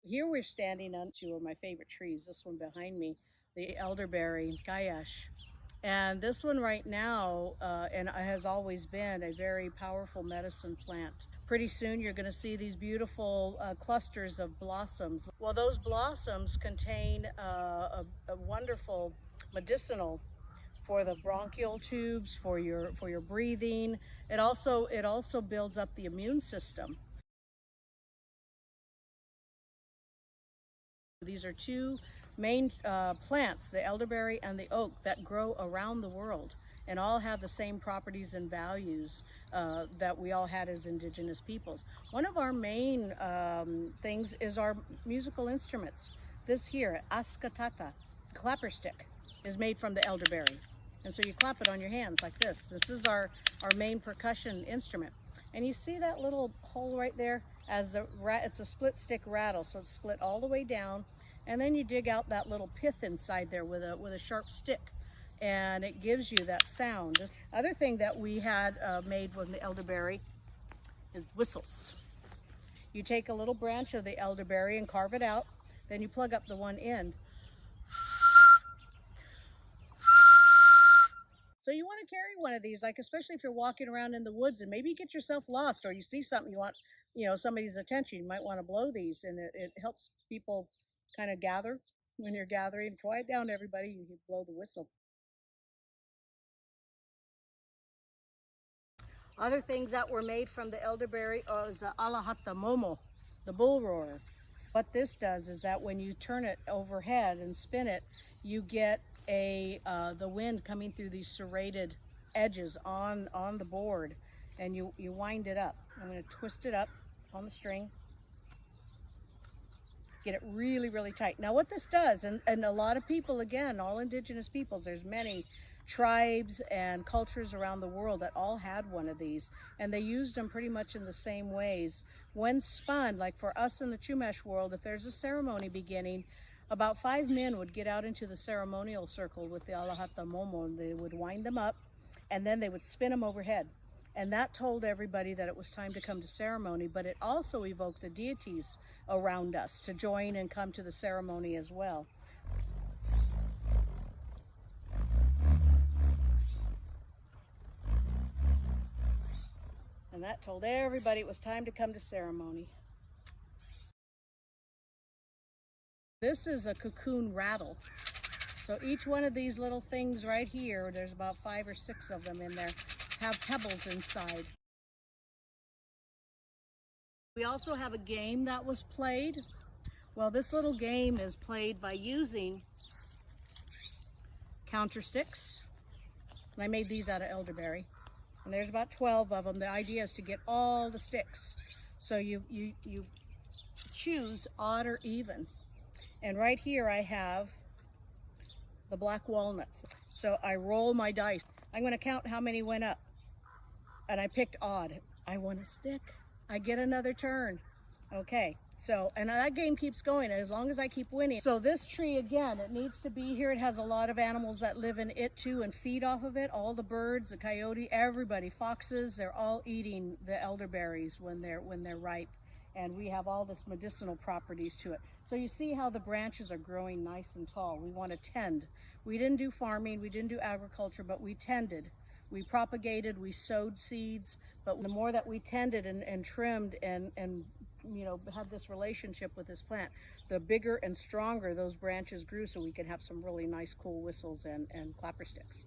Here we're standing on two of my favorite trees. This one behind me, the elderberry gayash. And this one right now, and has always been a very powerful medicine plant. Pretty soon you're going to see these beautiful clusters of blossoms. Well, those blossoms contain a wonderful medicinal for the bronchial tubes, for your breathing. It also builds up the immune system. These are two main plants, the elderberry and the oak, that grow around the world and all have the same properties and values that we all had as indigenous peoples. One of our main things is our musical instruments. This here, askatata, clapper stick, is made from the elderberry. And so you clap it on your hands like this. This is our main percussion instrument. And you see that little hole right there? It's a split stick rattle, so it's split all the way down, and then you dig out that little pith inside there with a sharp stick, and it gives you that sound. Other thing that we had made from the elderberry is whistles. You take a little branch of the elderberry and carve it out, then you plug up the one end. So you want to carry one of these, like especially if you're walking around in the woods and maybe you get yourself lost or you see something you want, somebody's attention. You might want to blow these, and it helps people kind of gather when you're gathering. Quiet down, everybody. You blow the whistle. Other things that were made from the elderberry is the Hatta Momo, the bull roarer. What this does is that when you turn it overhead and spin it, you get the wind coming through these serrated edges on the board, and you wind it up. I'm going to twist it up on the string, get it really, really tight. Now what this does, and a lot of people, again, all indigenous peoples, there's many tribes and cultures around the world that all had one of these, and they used them pretty much in the same ways. When spun, like for us in the Chumash world, if there's a ceremony beginning, about 5 men would get out into the ceremonial circle with the Hatta Momo, and they would wind them up, and then they would spin them overhead. And that told everybody that it was time to come to ceremony, but it also evoked the deities around us to join and come to the ceremony as well. And that told everybody it was time to come to ceremony. This is a cocoon rattle. So each one of these little things right here, there's about 5 or 6 of them in there, have pebbles inside. We also have a game that was played. Well, this little game is played by using counter sticks. And I made these out of elderberry. And there's about 12 of them. The idea is to get all the sticks. So you choose odd or even. And right here I have the black walnuts. So I roll my dice. I'm going to count how many went up. And I picked odd. I won a stick. I get another turn. Okay, so, and that game keeps going as long as I keep winning. So this tree, again, it needs to be here. It has a lot of animals that live in it too and feed off of it. All the birds, the coyote, everybody, foxes, they're all eating the elderberries when they're ripe. And we have all this medicinal properties to it. So you see how the branches are growing nice and tall. We want to tend. We didn't do farming, we didn't do agriculture, but we tended. We propagated, we sowed seeds, but the more that we tended and trimmed and had this relationship with this plant, the bigger and stronger those branches grew, so we could have some really nice cool whistles and clapper sticks.